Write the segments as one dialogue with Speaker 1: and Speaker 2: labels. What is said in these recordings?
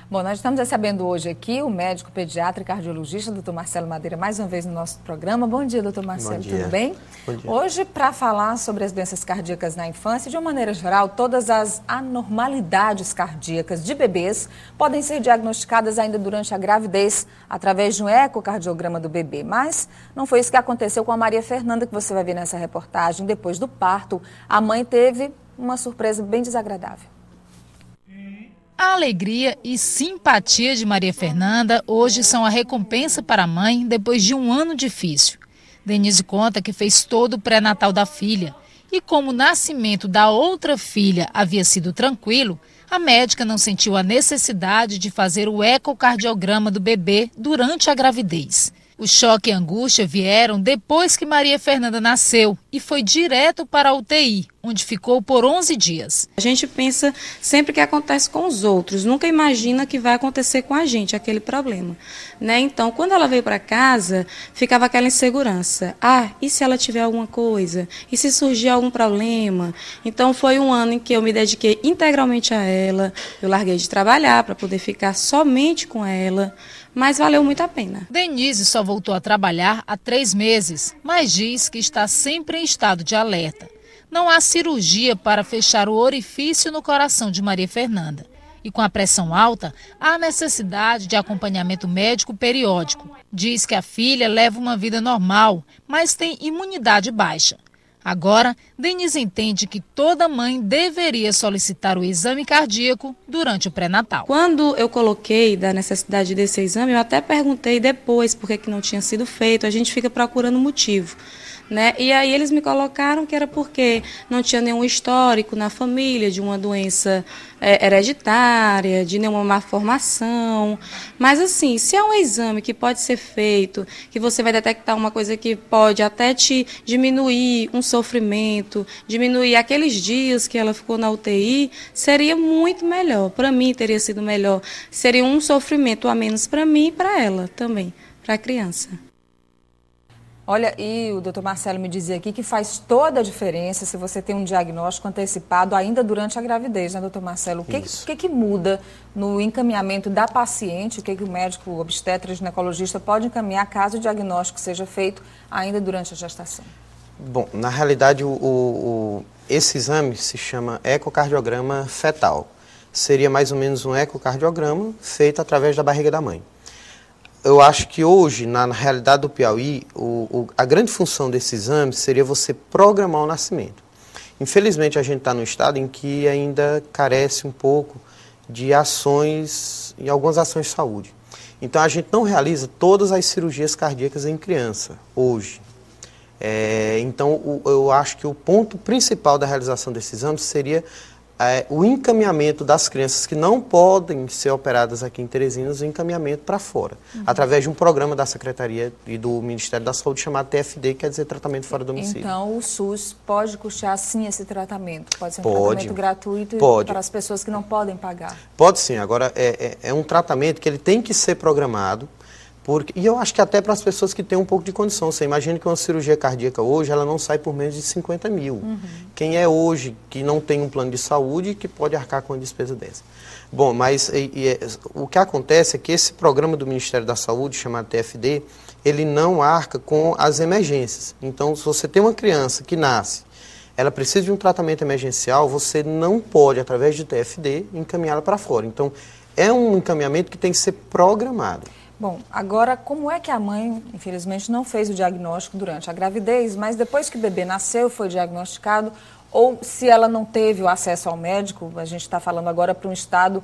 Speaker 1: Bom, nós estamos recebendo hoje aqui o médico pediatra e cardiologista, doutor Marcelo Madeira, mais uma vez no nosso programa. Bom dia, doutor Marcelo, tudo bem?
Speaker 2: Bom dia.
Speaker 1: Hoje, para falar sobre as doenças cardíacas na infância, de uma maneira geral, todas as anormalidades cardíacas de bebês podem ser diagnosticadas ainda durante a gravidez, através de um ecocardiograma do bebê. Mas não foi isso que aconteceu com a Maria Fernanda, que você vai ver nessa reportagem. Depois do parto, a mãe teve uma surpresa bem desagradável.
Speaker 3: A alegria e simpatia de Maria Fernanda hoje são a recompensa para a mãe depois de um ano difícil. Denise conta que fez todo o pré-natal da filha e como o nascimento da outra filha havia sido tranquilo, a médica não sentiu a necessidade de fazer o ecocardiograma do bebê durante a gravidez. O choque e a angústia vieram depois que Maria Fernanda nasceu e foi direto para a UTI, onde ficou por 11 dias.
Speaker 4: A gente pensa sempre que acontece com os outros, nunca imagina que vai acontecer com a gente, aquele problema, né? Então, quando ela veio para casa, ficava aquela insegurança. E se ela tiver alguma coisa? E se surgir algum problema? Então, foi um ano em que eu me dediquei integralmente a ela, eu larguei de trabalhar para poder ficar somente com ela, mas valeu muito a pena.
Speaker 3: Denise só voltou a trabalhar há 3 meses, mas diz que está sempre em estado de alerta. Não há cirurgia para fechar o orifício no coração de Maria Fernanda. E com a pressão alta, há necessidade de acompanhamento médico periódico. Diz que a filha leva uma vida normal, mas tem imunidade baixa. Agora, Denise entende que toda mãe deveria solicitar o exame cardíaco durante o pré-natal.
Speaker 4: Quando eu coloquei da necessidade desse exame, eu até perguntei depois por que não tinha sido feito. A gente fica procurando motivo, né? E aí eles me colocaram que era porque não tinha nenhum histórico na família de uma doença hereditária, de nenhuma malformação. Mas assim, se é um exame que pode ser feito, que você vai detectar uma coisa que pode até te diminuir um sofrimento, diminuir aqueles dias que ela ficou na UTI, seria muito melhor. Para mim teria sido melhor. Seria um sofrimento a menos para mim e para ela também, para a criança.
Speaker 1: Olha, e o doutor Marcelo me dizia aqui que faz toda a diferença se você tem um diagnóstico antecipado ainda durante a gravidez, né, doutor Marcelo? O que muda no encaminhamento da paciente? O que o médico obstetra e ginecologista pode encaminhar caso o diagnóstico seja feito ainda durante a gestação?
Speaker 2: Bom, na realidade, esse exame se chama ecocardiograma fetal. Seria mais ou menos um ecocardiograma feito através da barriga da mãe. Eu acho que hoje, na realidade do Piauí, a grande função desse exame seria você programar o nascimento. Infelizmente, a gente está num estado em que ainda carece um pouco de ações, e algumas ações de saúde. Então, a gente não realiza todas as cirurgias cardíacas em criança, hoje. Então, eu acho que o ponto principal da realização desse exame seria o encaminhamento das crianças que não podem ser operadas aqui em Teresina, o encaminhamento para fora, através de um programa da Secretaria e do Ministério da Saúde chamado TFD, que quer dizer tratamento fora do domicílio.
Speaker 1: Então, o SUS pode custear sim esse tratamento? Pode ser um tratamento gratuito para as pessoas que não podem pagar?
Speaker 2: Pode sim, agora é um tratamento que ele tem que ser programado, e eu acho que até para as pessoas que têm um pouco de condição. Você imagina que uma cirurgia cardíaca hoje, ela não sai por menos de 50 mil. Quem é hoje que não tem um plano de saúde que pode arcar com uma despesa dessa? Bom, mas o que acontece é que esse programa do Ministério da Saúde, chamado TFD, ele não arca com as emergências. Então, se você tem uma criança que nasce, ela precisa de um tratamento emergencial, você não pode, através do TFD, encaminhá-la para fora. Então, é um encaminhamento que tem que ser programado.
Speaker 1: Bom, agora, como é que a mãe, infelizmente, não fez o diagnóstico durante a gravidez, mas depois que o bebê nasceu, foi diagnosticado, ou se ela não teve o acesso ao médico, a gente está falando agora para um estado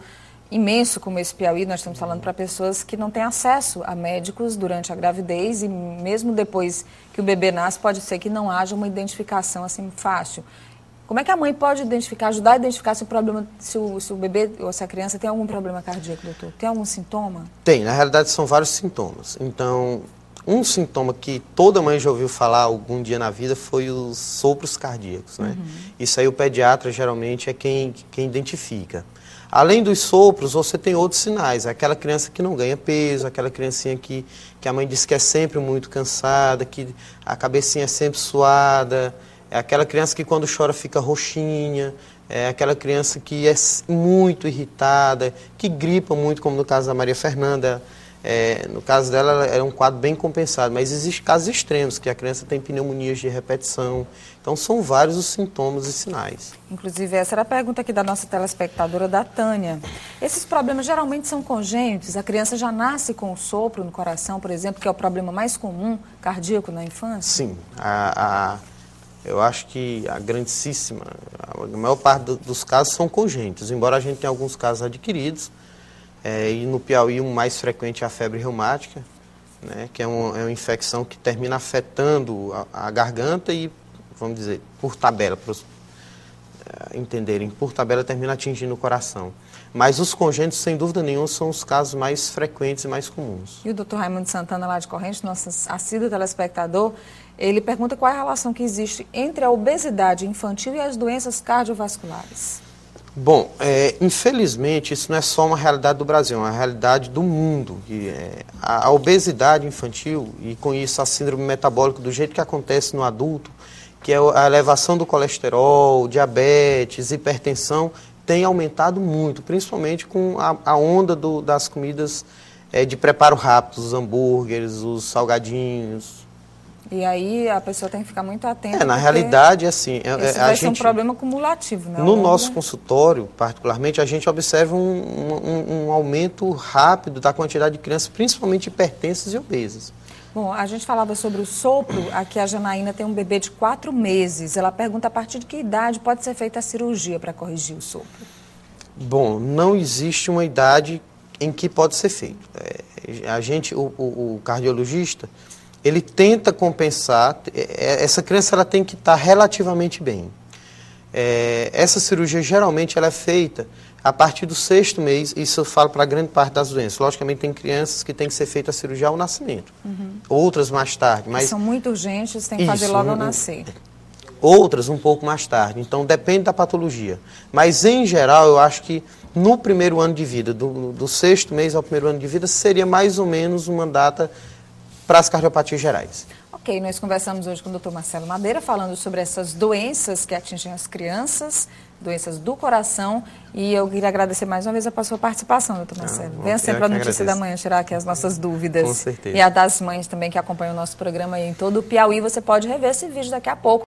Speaker 1: imenso como esse Piauí, nós estamos falando para pessoas que não têm acesso a médicos durante a gravidez e mesmo depois que o bebê nasce, pode ser que não haja uma identificação assim fácil. Como é que a mãe pode identificar, ajudar a identificar se o bebê ou se a criança tem algum problema cardíaco, doutor? Tem algum sintoma?
Speaker 2: Tem, na realidade são vários sintomas. Então, um sintoma que toda mãe já ouviu falar algum dia na vida foi os sopros cardíacos, né? Isso aí o pediatra geralmente é quem identifica. Além dos sopros, você tem outros sinais. Aquela criança que não ganha peso, aquela criancinha que a mãe diz que é sempre muito cansada, que a cabecinha é sempre suada, é aquela criança que quando chora fica roxinha, É aquela criança que é muito irritada, que gripa muito, como no caso da Maria Fernanda. No caso dela, é um quadro bem compensado, mas existem casos extremos, que a criança tem pneumonias de repetição. Então, são vários os sintomas e sinais.
Speaker 1: Inclusive, essa era a pergunta aqui da nossa telespectadora, da Tânia. Esses problemas geralmente são congênitos? A criança já nasce com o sopro no coração, por exemplo, que é o problema mais comum cardíaco na infância?
Speaker 2: Sim. Eu acho que a maior parte dos casos são congênitos, embora a gente tenha alguns casos adquiridos. E no Piauí o mais frequente é a febre reumática, né, que é uma infecção que termina afetando a garganta e, vamos dizer, por tabela, para os entenderem, por tabela termina atingindo o coração. Mas os congênitos, sem dúvida nenhuma, são os casos mais frequentes e mais comuns.
Speaker 1: E o Dr. Raimundo Santana, lá de Corrente, nosso assíduo telespectador, ele pergunta qual é a relação que existe entre a obesidade infantil e as doenças cardiovasculares.
Speaker 2: Bom, infelizmente, isso não é só uma realidade do Brasil, é uma realidade do mundo. A obesidade infantil, e com isso a síndrome metabólica, do jeito que acontece no adulto, que é a elevação do colesterol, diabetes, hipertensão, tem aumentado muito, principalmente com a onda das comidas de preparo rápido, os hambúrgueres, os salgadinhos.
Speaker 1: E aí a pessoa tem que ficar muito atenta.
Speaker 2: Na realidade, assim...
Speaker 1: Isso vai ser um problema cumulativo, né?
Speaker 2: No nosso consultório, particularmente, a gente observa um aumento rápido da quantidade de crianças, principalmente hipertensas e obesas.
Speaker 1: Bom, a gente falava sobre o sopro. Aqui a Janaína tem um bebê de 4 meses. Ela pergunta a partir de que idade pode ser feita a cirurgia para corrigir o sopro. Bom,
Speaker 2: não existe uma idade em que pode ser feito. O cardiologista, ele tenta compensar. Essa criança ela tem que estar relativamente bem. Essa cirurgia geralmente ela é feita a partir do 6º mês, isso eu falo para grande parte das doenças. Logicamente tem crianças que tem que ser feita a cirurgia ao nascimento, outras mais tarde. Mas
Speaker 1: são muito urgentes, tem que fazer logo ao nascer.
Speaker 2: Outras um pouco mais tarde, então depende da patologia. Mas em geral eu acho que no primeiro ano de vida, do 6º mês ao primeiro ano de vida, seria mais ou menos uma data para as cardiopatias gerais.
Speaker 1: Ok, nós conversamos hoje com o Dr. Marcelo Madeira, falando sobre essas doenças que atingem as crianças, doenças do coração, e eu queria agradecer mais uma vez a sua participação, Dr. Marcelo. Venha sempre a Notícia da Manhã tirar aqui as nossas dúvidas.
Speaker 2: Com certeza.
Speaker 1: E a das mães também que acompanham o nosso programa aí em todo o Piauí. Você pode rever esse vídeo daqui a pouco.